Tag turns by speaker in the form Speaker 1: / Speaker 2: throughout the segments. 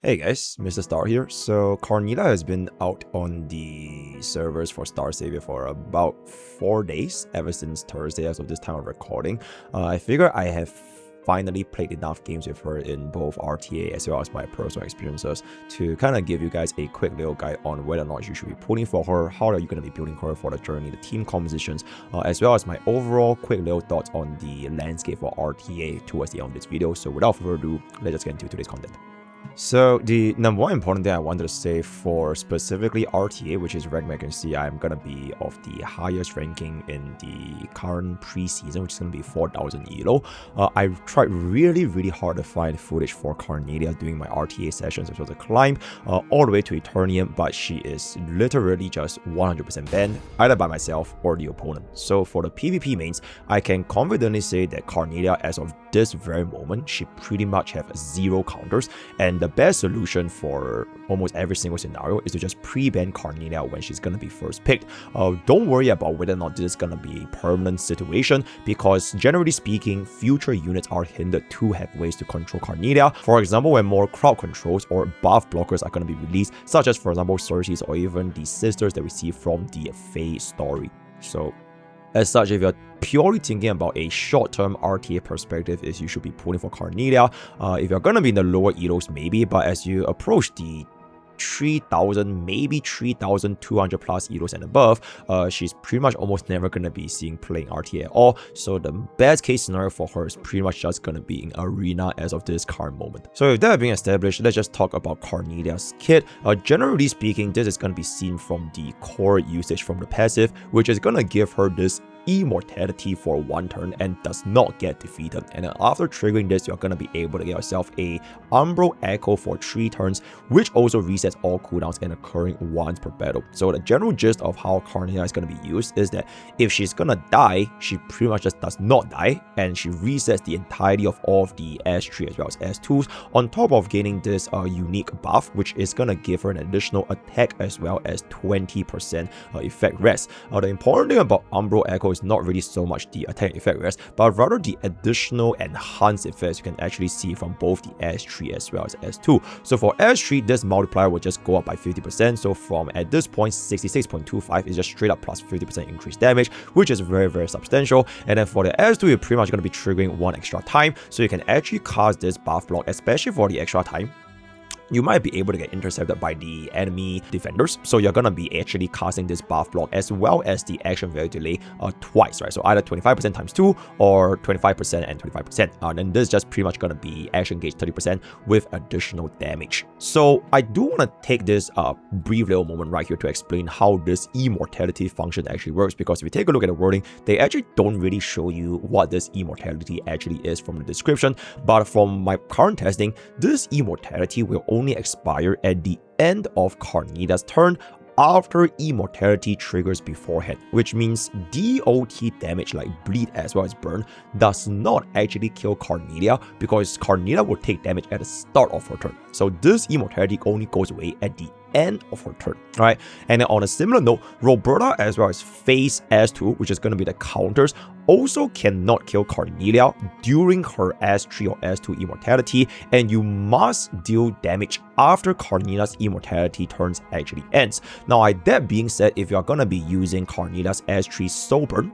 Speaker 1: Hey guys, Mr. Star here. So Carnelia has been out on the servers for starsavior for about 4 days, ever since Thursday as of this time of recording. I figure I have finally played enough games with her in both RTA as well as my personal experiences to kind of give you guys a quick little guide on whether or not you should be pulling for her, how are you going to be building her for the journey, the team compositions, as well as my overall quick little thoughts on the landscape for RTA towards the end of this video. So without further ado, let's just get into today's content. So the number one important thing I wanted to say for specifically RTA, which is rank, I can see I'm going to be of the highest ranking in the current preseason, which is going to be 4,000 elo. I tried really hard to find footage for Carnelia doing my RTA sessions as well as a climb all the way to Eternium, but she is literally just 100% banned either by myself or the opponent. So for the PvP mains, I can confidently say that Carnelia, as of this very moment, she pretty much have 0 counters, and the best solution for almost every single scenario is to just pre-ban Carnelia when she's gonna be first picked. Don't worry about whether or not this is gonna be a permanent situation, because generally speaking, future units are hindered to have ways to control Carnelia. For example, when more crowd controls or buff blockers are gonna be released, such as for example Cersei's or even the sisters that we see from the Fae story. So as such, if you're purely thinking about a short-term RTA perspective, is you should be pulling for Carnelia. If you're gonna be in the lower elos, maybe, but as you approach the 3,000, maybe 3,200 plus elos and above, she's pretty much almost never gonna be seen playing RTA at all. So the best case scenario for her is pretty much just gonna be in arena as of this current moment. So with that being established, let's just talk about Carnelia's kit. Generally speaking, this is gonna be seen from the core usage from the passive, which is gonna give her this immortality for 1 turn and does not get defeated. And then after triggering this, you're gonna be able to get yourself a Umbral Echo for 3 turns, which also resets all cooldowns and occurring once per battle. So the general gist of how Carnelia is gonna be used is that if she's gonna die, she pretty much just does not die, and she resets the entirety of all of the S3 as well as S2s, on top of gaining this unique buff, which is gonna give her an additional attack as well as 20% effect rest. The important thing about Umbral Echo is not really so much the attack effect rest, but rather the additional enhanced effects you can actually see from both the S3 as well as S2. So for S3, this multiplier will just go up by 50%. So from at this point 66.25 is just straight up plus 50% increased damage, which is very substantial. And then for the S2, you're pretty much going to be triggering 1 extra time, so you can actually cast this buff block, especially for the extra time. You might be able to get intercepted by the enemy defenders, so you're gonna be actually casting this buff block as well as the action value delay twice, right? So either 25% times 2 or 25% and 25%. And this is just pretty much gonna be action gauge 30% with additional damage. So I do want to take this brief little moment right here to explain how this immortality function actually works, because if you take a look at the wording, they actually don't really show you what this immortality actually is from the description. But from my current testing, this immortality will only expire at the end of Carnelia's turn after immortality triggers beforehand, which means DOT damage like bleed as well as burn does not actually kill Carnelia, because Carnelia will take damage at the start of her turn. So this immortality only goes away at the end of her turn, right? And then on a similar note, Roberta as well as Phase S2, which is going to be the counters, also cannot kill Carnelia during her S3 or S2 immortality, and you must deal damage after Carnelia's immortality turns actually ends. Now, that being said, if you're going to be using Carnelia's S3 Soul Burn,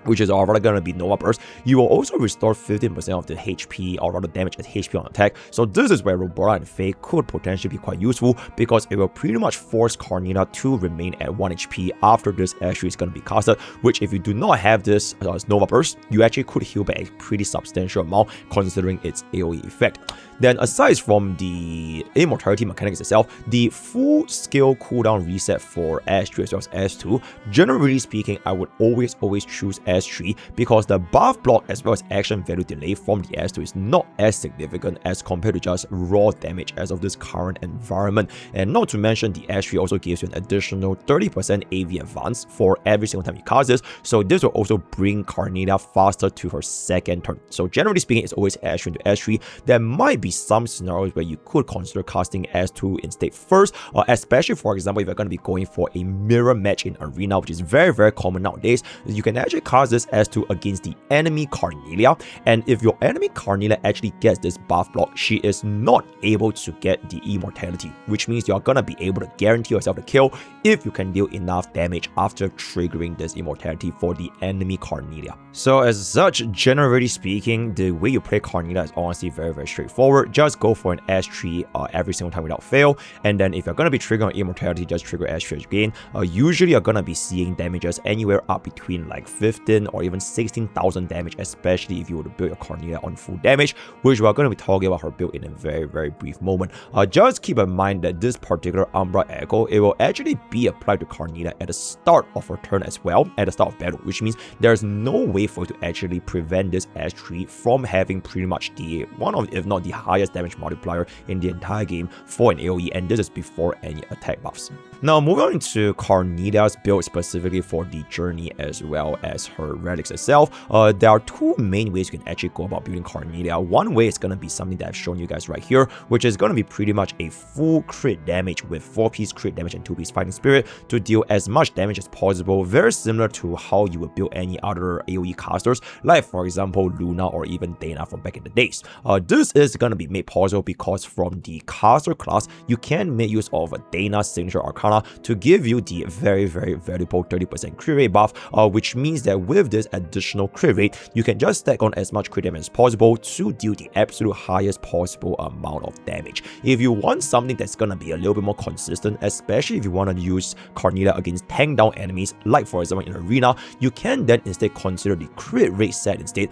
Speaker 1: which is rather going to be Nova Burst, you will also restore 15% of the HP or rather damage at HP on attack. So this is where Roberta and Fae could potentially be quite useful, because it will pretty much force Carnelia to remain at 1 HP after this S3 is going to be casted, which if you do not have this Nova Burst, you actually could heal back a pretty substantial amount considering its AoE effect. Then aside from the immortality mechanics itself, the full skill cooldown reset for S3 as well as S2, generally speaking, I would always choose S3, because the buff block as well as action value delay from the S2 is not as significant as compared to just raw damage as of this current environment. And not to mention, the S3 also gives you an additional 30% AV advance for every single time you cast this, so this will also bring Carnelia faster to her second turn. So generally speaking, it's always S3 to S3. There might be be some scenarios where you could consider casting S2 instead first, especially for example if you're going to be going for a mirror match in arena, which is very common nowadays. You can actually cast this S2 against the enemy Carnelia, and if your enemy Carnelia actually gets this buff block, she is not able to get the immortality, which means you're gonna be able to guarantee yourself the kill if you can deal enough damage after triggering this immortality for the enemy Carnelia. So as such, generally speaking, the way you play Carnelia is honestly very straightforward. Just go for an S3 every single time without fail, and then if you're gonna be triggering immortality, just trigger S3 again. Usually you're gonna be seeing damages anywhere up between like 15 or even 16,000 damage, especially if you were to build your Carnelia on full damage, which we're going to be talking about her build in a very brief moment. Just keep in mind that this particular Umbra Echo, it will actually be applied to Carnelia at the start of her turn as well, at the start of battle, which means there's no way for you to actually prevent this S3 from having pretty much the one of, if not the highest damage multiplier in the entire game for an AoE, and this is before any attack buffs. Now moving on to Carnelia's build specifically for the journey as well as her relics itself, there are two main ways you can actually go about building Carnelia. One way is going to be something that I've shown you guys right here, which is going to be pretty much a full crit damage with 4-piece crit damage and 2-piece fighting spirit to deal as much damage as possible, very similar to how you would build any other AoE casters, like for example Luna or even Dana from back in the days. This is going to be made possible because from the caster class, you can make use of Dana's signature Arcana to give you the very valuable 30% crit rate buff, which means that with this additional crit rate, you can just stack on as much crit damage as possible to deal the absolute highest possible amount of damage. If you want something that's gonna be a little bit more consistent, especially if you want to use Carnelia against tank down enemies, like for example in arena, you can then instead consider the crit rate set instead,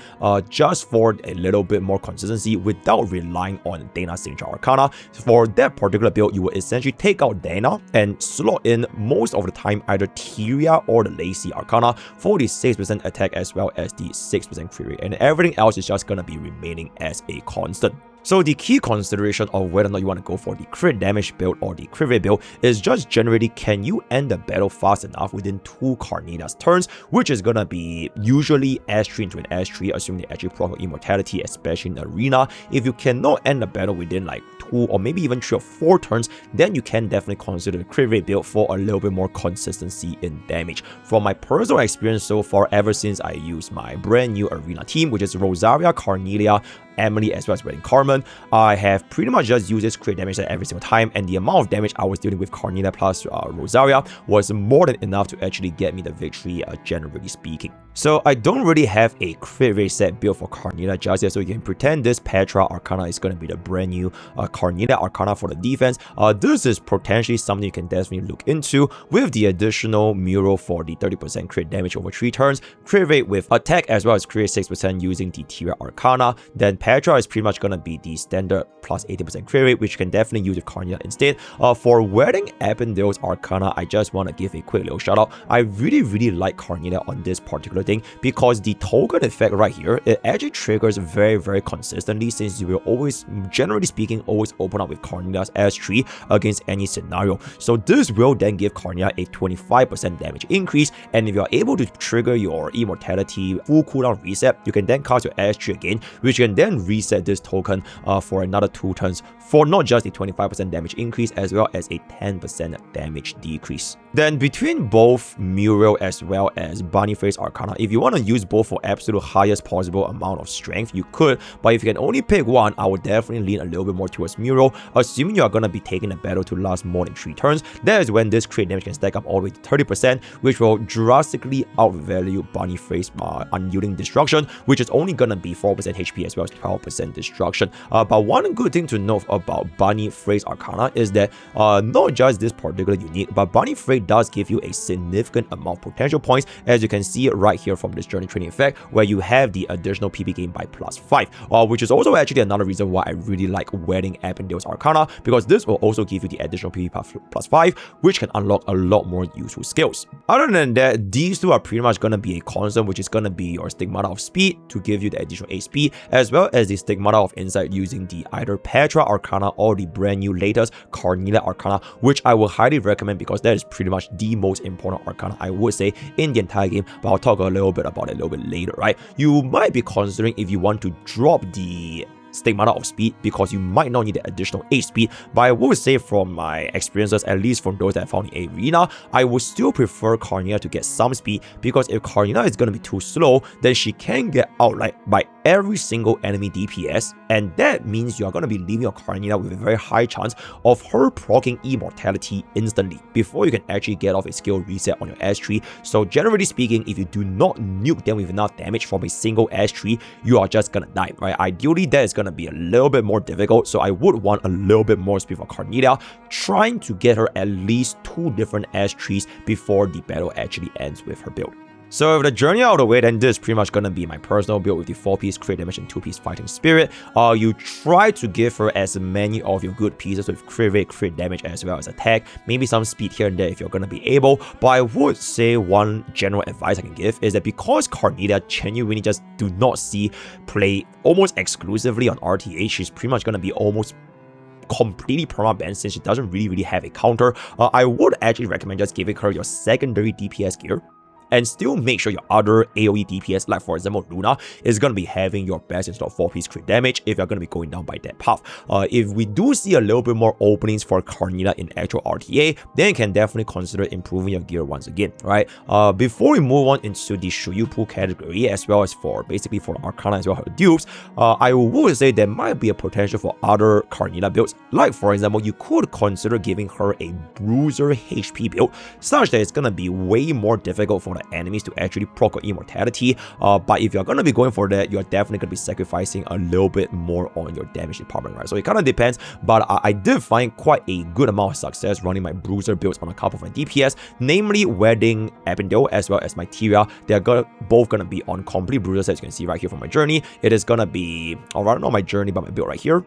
Speaker 1: just for a little bit more consistency without relying on Dana's signature Arcana. For that particular build, you will essentially take out Dana and slot in most of the time either Tyria or the Lacy Arcana for the 6% attack as well as the 6% crit rate, and everything else is just gonna be remaining as a constant. So the key consideration of whether or not you want to go for the crit damage build or the crit rate build is just generally, can you end the battle fast enough within 2 Carnelia's turns, which is gonna be usually S3 into an S3, assuming they actually proc immortality, especially in arena. If you cannot end the battle within like 2 or maybe even 3 or 4 turns, then you can definitely consider the crit rate build for a little bit more consistency in damage. From my personal experience so far, ever since I used my brand new arena team, which is Rosaria, Carnelia, Emily as well as Wedding Carmen, I have pretty much just used this crit damage every single time, and the amount of damage I was dealing with Carnelia plus Rosaria was more than enough to actually get me the victory, generally speaking. So I don't really have a crit rate set build for Carnelia just yet, so you can pretend this Petra Arcana is going to be the brand new Carnelia Arcana for the defense. This is potentially something you can definitely look into with the additional mural for the 30% crit damage over 3 turns, crit rate with attack as well as crit 6% using the Tyria Arcana. Then Petra is pretty much going to be the standard plus 80% crit rate, which you can definitely use with Carnelia instead. For Wedding Appendale's Arcana, I just want to give a quick little shout out. I really like Carnelia on this particular thing because the token effect right here, it actually triggers very consistently, since you will always, generally speaking, always open up with Carnelia's S3 against any scenario. So this will then give Carnelia a 25% damage increase, and if you are able to trigger your immortality full cooldown reset, you can then cast your S3 again, which can then reset this token for another 2 turns for not just a 25% damage increase as well as a 10% damage decrease. Then between both Muriel as well as Bunny Face Arcana, if you want to use both for absolute highest possible amount of strength, you could, but if you can only pick one, I would definitely lean a little bit more towards Muriel. Assuming you are going to be taking the battle to last more than 3 turns, that is when this crit damage can stack up all the way to 30%, which will drastically outvalue Bunny Face Unyielding Destruction, which is only going to be 4% HP as well as 12% destruction. But one good thing to note about Bunny Phrase Arcana is that not just this particular unique, but Bunny Phrase does give you a significant amount of potential points, as you can see right here from this journey training effect, where you have the additional PP gain by +5, which is also actually another reason why I really like Wedding Appendale's Arcana, because this will also give you the additional PP +5, which can unlock a lot more useful skills. Other than that, these two are pretty much going to be a constant, which is going to be your Stigmata of Speed to give you the additional 8 speed, as well as the Stigmata of Insight using the either Petra Arcana or the brand new latest Carnelia Arcana, which I will highly recommend because that is pretty much the most important Arcana I would say in the entire game, but I'll talk a little bit about it a little bit later, right? You might be considering if you want to drop the stigmata of speed because you might not need the additional H speed, but I would say from my experiences, at least from those that I found in Arena, I would still prefer Carnelia to get some speed, because if Carnelia is going to be too slow, then she can get outright by every single enemy DPS, and that means you are going to be leaving your Carnelia with a very high chance of her proccing immortality instantly before you can actually get off a skill reset on your S tree. So generally speaking, if you do not nuke them with enough damage from a single S tree, you are just gonna die, right? Ideally, that is gonna be a little bit more difficult, so I would want a little bit more speed for Carnelia, trying to get her at least 2 different S trees before the battle actually ends with her build. So with the journey out of the way, then this is pretty much going to be my personal build with the 4-piece crit damage and 2-piece fighting spirit. You try to give her as many of your good pieces with crit rate, crit damage, as well as attack. Maybe some speed here and there if you're going to be able. But I would say one general advice I can give is that because Carnelia genuinely just do not see play almost exclusively on RTA, she's pretty much going to be almost completely perma-banned since she doesn't really have a counter. I would actually recommend just giving her your secondary DPS gear, and still make sure your other AoE DPS, like for example Luna, is going to be having your best in stock 4-piece crit damage if you're going to be going down by that path. If we do see a little bit more openings for Carnelia in actual RTA, then you can definitely consider improving your gear once again, right? Before we move on into the Shuyu pool category, as well as for basically for Arcana as well as her dupes, I would say there might be a potential for other Carnelia builds. Like for example, you could consider giving her a bruiser HP build, such that it's going to be way more difficult for the enemies to actually proc immortality, but if you're going to be going for that, you're definitely going to be sacrificing a little bit more on your damage department, right? So it kind of depends, but I did find quite a good amount of success running my bruiser builds on a couple of my DPS, namely Wedding, Abendale, as well as my Tyria. They're both going to be on complete bruiser sets. You can see right here from my journey. It is going to be, or rather not my journey, but my build right here.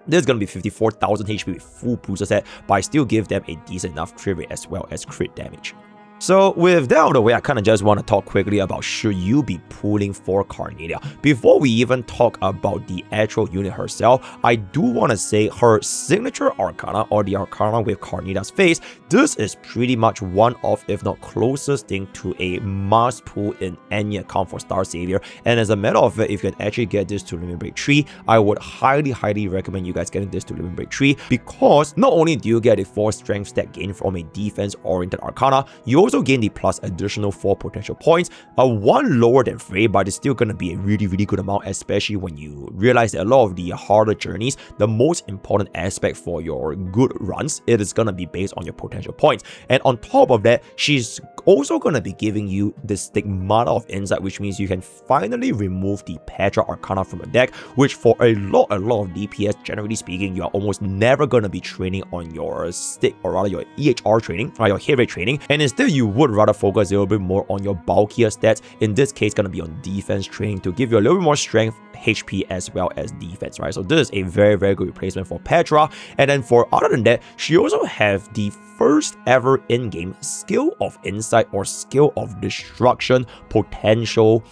Speaker 1: This is going to be 54,000 HP with full bruiser set, but I still give them a decent enough crit rate as well as crit damage. So with that out of the way, I kind of just want to talk quickly about should you be pulling for Carnelia. Before we even talk about the actual unit herself, I do want to say her signature Arcana, or the Arcana with Carnelia's face, this is pretty much one of, if not closest thing to a must pull in any account for starsavior. And as a matter of fact, if you can actually get this to Limit Break 3, I would highly recommend you guys getting this to Limit Break 3, because not only do you get a 4 strength stat gain from a defense-oriented Arcana, you also gain the plus additional 4 potential points, 1 lower than Frey, but it's still gonna be a really good amount, especially when you realize that a lot of the harder journeys, the most important aspect for your good runs, it is gonna be based on your potential points. And on top of that, she's also gonna be giving you the Stigmata of Insight, which means you can finally remove the Petra Arcana from the deck, which for a lot of DPS, generally speaking, you are almost never gonna be training on your stick, or rather your EHR training, or your hit rate training, and instead you would rather focus a little bit more on your bulkier stats. In this case, gonna be on defense training to give you a little bit more strength, HP, as well as defense, right? So this is a very good replacement for Petra. And then for other than that, she also have the first ever in-game skill of insight or skill of destruction potential,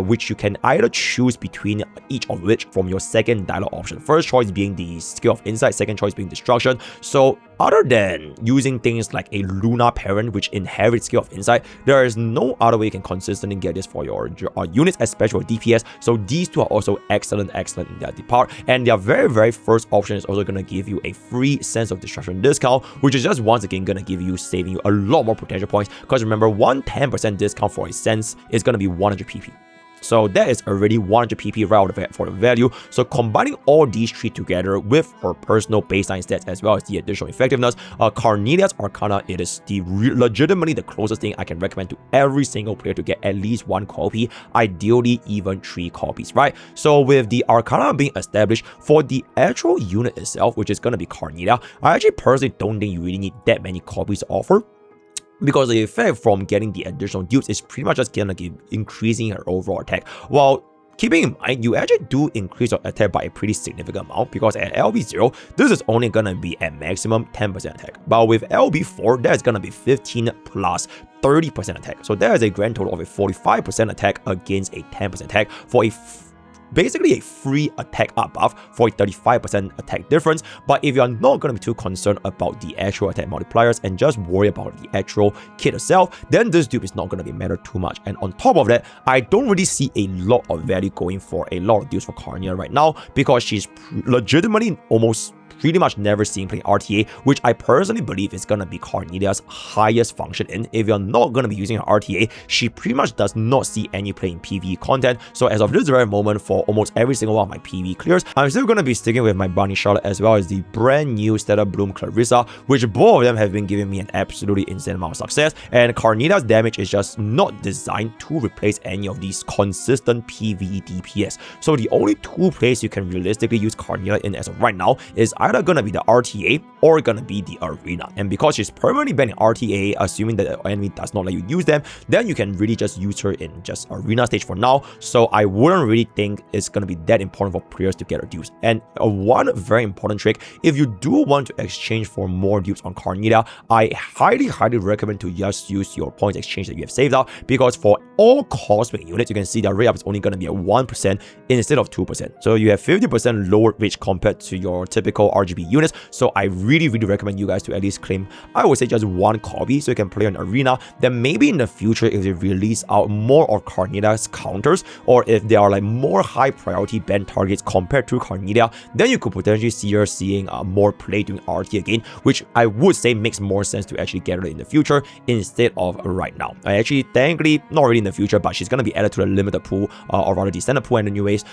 Speaker 1: which you can either choose between each of which from your second dialogue option. First choice being the skill of insight, second choice being destruction. So other than using things like a Luna parent which inherits skill of insight, there is no other way you can consistently get this for your units, especially for DPS. So these two are also excellent in their part, and their very first option is also going to give you a free sense of destruction discount, which is just once again going to give you, saving you a lot more potential points, because remember, 10% discount for a sense is going to be 100 PP. So that is already 100 PP right out of it for the value. So combining all these 3 together with her personal baseline stats as well as the additional effectiveness, Carnelia's Arcana, it is legitimately the closest thing I can recommend to every single player to get at least 1 copy, ideally even 3 copies, right? So with the Arcana being established, for the actual unit itself, which is going to be Carnelia, I actually personally don't think you really need that many copies to offer, because the effect from getting the additional dupes is pretty much just gonna keep increasing her overall attack. While keeping in mind, you actually do increase your attack by a pretty significant amount, because at LB0, this is only gonna be at maximum 10% attack. But with LB4, that's gonna be 15 plus 30% attack. So that is a grand total of a 45% attack against a 10% attack for a basically a free attack up buff for a 35% attack difference. But if you're not going to be too concerned about the actual attack multipliers and just worry about the actual kit itself, then this dupe is not going to be matter too much. And on top of that, I don't really see a lot of value going for a lot of deals for Carnelia right now, because she's legitimately almost pretty much never seen playing RTA, which I personally believe is going to be Carnelia's highest function in. If you're not going to be using her RTA, she pretty much does not see any playing PvE content. So as of this very moment, for almost every single one of my PvE clears, I'm still going to be sticking with my Bunny Charlotte as well as the brand new Stellar Bloom Clarissa, which both of them have been giving me an absolutely insane amount of success. And Carnelia's damage is just not designed to replace any of these consistent PvE DPS. So the only two places you can realistically use Carnelia in as of right now is either gonna be the RTA or gonna be the Arena. And because she's permanently banning RTA, assuming that the enemy does not let you use them, then you can really just use her in just Arena stage for now. So I wouldn't really think it's gonna be that important for players to get her dupes. And one very important trick, if you do want to exchange for more dupes on Carnelia, I highly recommend to just use your points exchange that you have saved out, because for all cosmic units, you can see the rate up is only gonna be at 1% instead of 2%. So you have 50% lower reach compared to your typical RGB units. So I really recommend you guys to at least claim, I would say, just one copy so you can play on Arena. Then maybe in the future, if they release out more of Carnelia's counters, or if there are like more high priority ban targets compared to Carnelia, then you could potentially see her seeing more play doing RT again, which I would say makes more sense to actually get her in the future instead of right now. I actually, thankfully, not really in the future, but she's going to be added to the limited pool, or rather the standard pool anyways,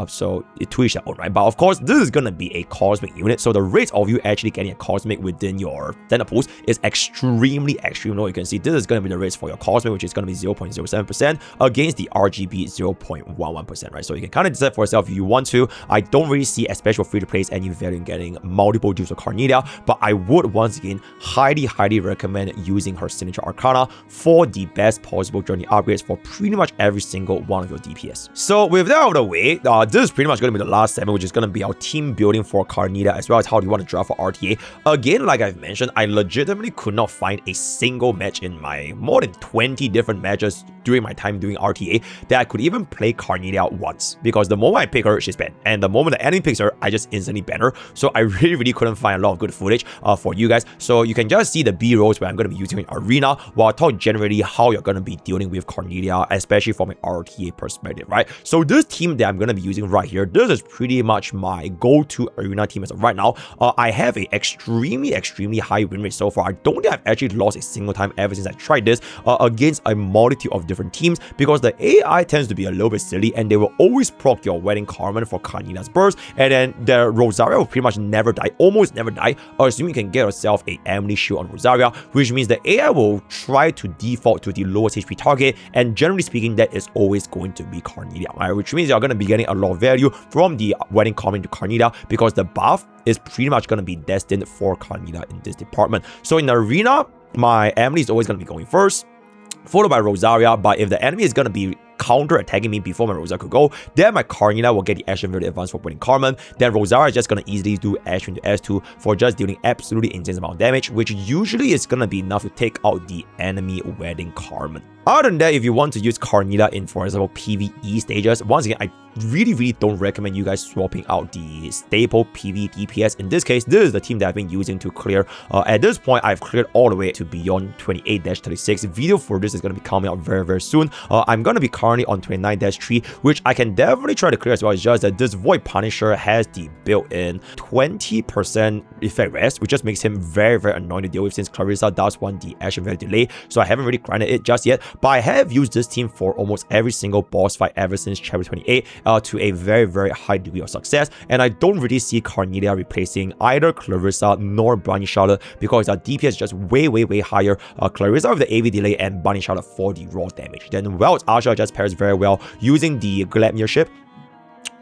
Speaker 1: so to each their own, right? But of course, this is going to be a cosmic unit, so the rate of you actually getting a cosmic within your standard pools is extremely low. You can see this is going to be the rates for your cosmic, which is going to be 0.07% against the RGB 0.11%, right? So you can kind of decide for yourself if you want to. I don't really see, especially for free to play, any value in getting multiple dupes of Carnelia, but I would once again highly recommend using her signature Arcana for the best possible journey upgrades for pretty much every single one of your DPS. So with that out of the way, this is pretty much going to be the last segment, which is going to be our team building for Carnelia, as well as how do you want to draft for RTA. Again, like I've mentioned, I legitimately could not find a single match in my more than 20 different matches during my time doing RTA that I could even play Carnelia once, because the moment I pick her, she's banned, and the moment the enemy picks her, I just instantly ban her. So I really couldn't find a lot of good footage for you guys. So you can just see the B-rolls where I'm going to be using in Arena, while I talk generally how you're going to be dealing with Carnelia, especially from an RTA perspective, right? So this team that I'm going to be using right here, this is pretty much my go-to Arena team as of right now. I have a extremely high win rate so far. I don't think I've actually lost a single time ever since I tried this against a multitude of different teams, because the AI tends to be a little bit silly and they will always proc your Wedding Carmen for Carnelia's burst, and then the Rosaria will pretty much never die, almost never die, assuming you can get yourself a Emily shield on Rosaria, which means the AI will try to default to the lowest HP target, and generally speaking, that is always going to be Carnelia, right? Which means you're going to be getting a lot of value from the Wedding Carmen to Carnelia, because the buff is pretty much going to be destined for Carnelia in this department. So in the Arena, my Emily is always going to be going first, followed by Rosaria. But if the enemy is going to be counter-attacking me before my Rosaria could go, then my Carnelia will get the Ashen Very Advanced for Wedding Carmen. Then Rosaria is just going to easily do Ashen to S2 for just dealing absolutely insane amount of damage, which usually is going to be enough to take out the enemy Wedding Carmen. Other than that, if you want to use Carnelia in, for example, PvE stages, once again, I really don't recommend you guys swapping out the staple PvE DPS. In this case, this is the team that I've been using to clear. At this point, I've cleared all the way to beyond 28-36. Video for this is going to be coming out very soon. I'm going to be currently on 29-3, which I can definitely try to clear as well. It's just that this Void Punisher has the built-in 20% effect rest, which just makes him very annoying to deal with, since Clarissa does want the action very delay. So I haven't really grinded it just yet, but I have used this team for almost every single boss fight ever since chapter 28 to a very high degree of success, and I don't really see Carnelia replacing either Clarissa nor Bunny Charlotte, because our DPS is just way higher. Clarissa with the AV delay and Bunny Charlotte for the raw damage. Then Welt's Asha just pairs very well using the Glamnirship,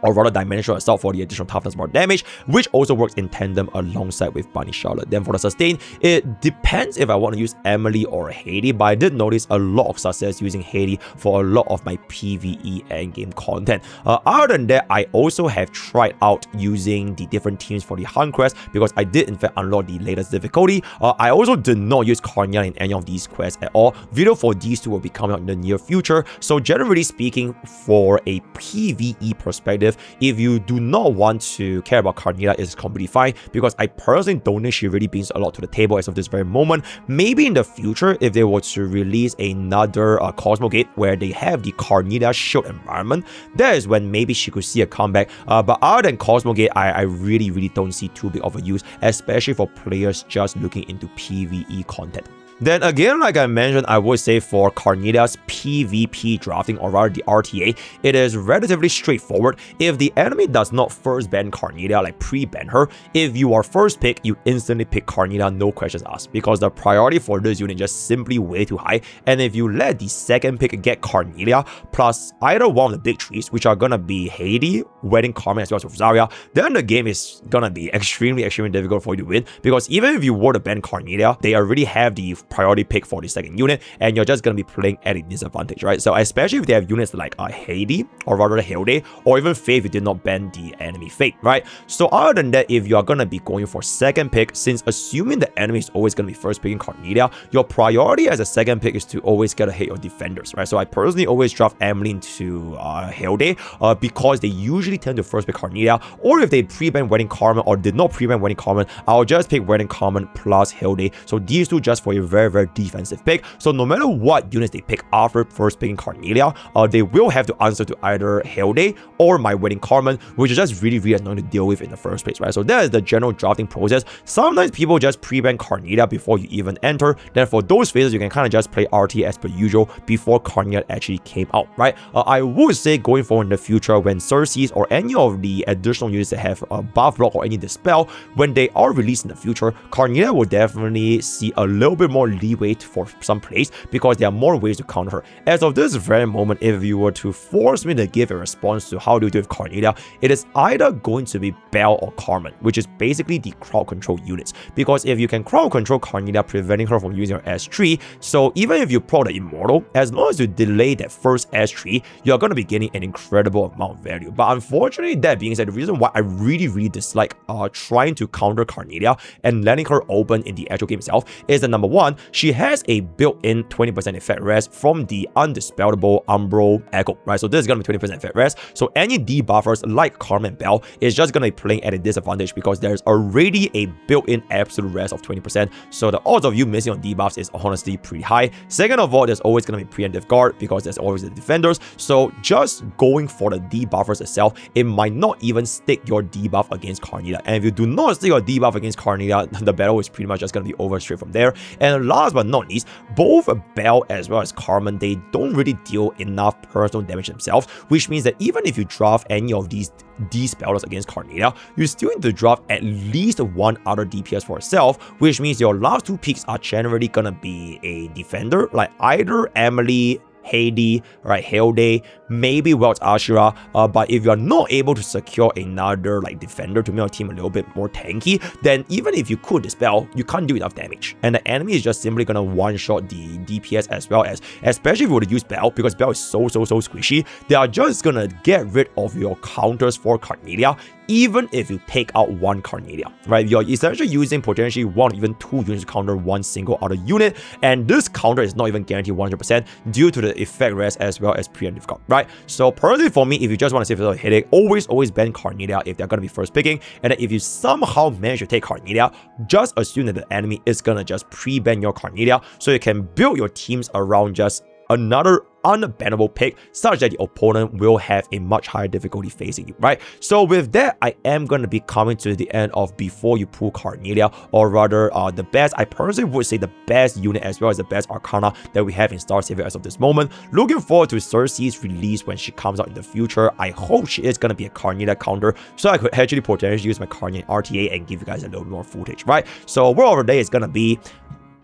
Speaker 1: or rather Dimensional Assault for the additional toughness more damage, which also works in tandem alongside with Bunny Charlotte. Then for the sustain, it depends if I want to use Emily or Haiti, but I did notice a lot of success using Haiti for a lot of my PvE endgame content. Other than that, I also have tried out using the different teams for the Hunt Quest, because I did in fact unlock the latest difficulty. I also did not use Carnelia in any of these quests at all. Video for these two will be coming out in the near future. So generally speaking, for a PvE perspective, perspective, if you do not want to care about Carnelia, it's completely fine, because I personally don't think she really brings a lot to the table as of this very moment. Maybe in the future, if they were to release another Cosmo Gate where they have the Carnelia shield environment, that is when maybe she could see a comeback. But other than Cosmo Gate, I really don't see too big of a use, especially for players just looking into PvE content. Then again, like I mentioned, I would say for Carnelia's PvP drafting, or rather the RTA, it is relatively straightforward. If the enemy does not first ban Carnelia, like pre-ban her, if you are first pick, you instantly pick Carnelia, no questions asked, because the priority for this unit is just simply way too high. And if you let the second pick get Carnelia, plus either one of the big trees, which are gonna be Haiti, Wedding Carmen, as well as Rosaria, then the game is gonna be extremely difficult for you to win, because even if you were to ban Carnelia, they already have the priority pick for the second unit, and you're just going to be playing at a disadvantage, right? So especially if they have units like Haiti, or rather Hilde, or even Faith, if you did not ban the enemy Fate, right? So other than that, if you're going to be going for second pick, since assuming the enemy is always going to be first picking Carnelia, your priority as a second pick is to always get to hit your defenders, right? So I personally always draft Emily into Hilde, because they usually tend to first pick Carnelia, or if they pre-ban Wedding Carmen or did not pre-ban Wedding Carmen, I'll just pick Wedding Carmen plus Hilde. So these two just for a very defensive pick. So no matter what units they pick after first picking Carnelia, they will have to answer to either Hilde or my Wedding Carmen, which is just really annoying to deal with in the first place, right? So that is the general drafting process. Sometimes people just pre-ban Carnelia before you even enter. Then for those phases, you can kind of just play RT as per usual before Carnelia actually came out, right? I would say going forward in the future, when Cersei's or any of the additional units that have a buff block or any dispel, when they are released in the future, Carnelia will definitely see a little bit more leeway for some plays, because there are more ways to counter her. As of this very moment, if you were to force me to give a response to how do you do with Carnelia, it is either going to be Belle or Carmen, which is basically the crowd control units. Because if you can crowd control Carnelia, preventing her from using her S3, so even if you pro the Immortal, as long as you delay that first S3, you're going to be getting an incredible amount of value. But unfortunately, that being said, the reason why I really dislike trying to counter Carnelia and letting her open in the actual game itself is that, number one, she has a built-in 20% effect rest from the undispellable Umbral Echo, right? So this is going to be 20% effect rest. So any debuffers like Carmen and Belle is just going to be playing at a disadvantage, because there's already a built-in absolute rest of 20%. So the odds of you missing on debuffs is honestly pretty high. Second of all, there's always going to be preemptive guard, because there's always the defenders. So just going for the debuffers itself, it might not even stick your debuff against Carnelia. And if you do not stick your debuff against Carnelia, the battle is pretty much just going to be over straight from there. And last but not least, both Belle as well as Carmen, they don't really deal enough personal damage themselves, which means that even if you draft any of these D-spellers against Carnelia, you still need to draft at least one other DPS for yourself, which means your last two picks are generally gonna be a defender, like either Emily, Haiti, right, Hilde, maybe Welch Ashura, but if you're not able to secure another like defender to make your team a little bit more tanky, then even if you could dispel, you can't do enough damage, and the enemy is just simply gonna one-shot the DPS as well as, especially if you were to use Belle, because Belle is so squishy, they are just gonna get rid of your counters for Carnelia, even if you take out one Carnelia, right? You're essentially using potentially one or even two units to counter one single other unit, and this counter is not even guaranteed 100% due to the effect rest as well as preemptive guard, right? So personally for me, if you just want to save yourself a headache, always ban Carnelia if they're going to be first picking, and if you somehow manage to take Carnelia, just assume that the enemy is going to just pre-ban your Carnelia, so you can build your teams around just another unbannable pick, such that the opponent will have a much higher difficulty facing you, right? So with that, I am going to be coming to the end of before you pull Carnelia, or rather the best, I personally would say the best unit as well as the best Arcana that we have in starsavior as of this moment. Looking forward to Cersei's release when she comes out in the future. I hope she is going to be a Carnelia counter, so I could actually potentially use my Carnelia RTA and give you guys a little more footage, right? So word of the day is going to be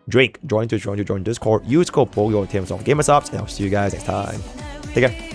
Speaker 1: join Discord, use code POKE in terms of gamer subs, and I'll see you guys next time. Take care.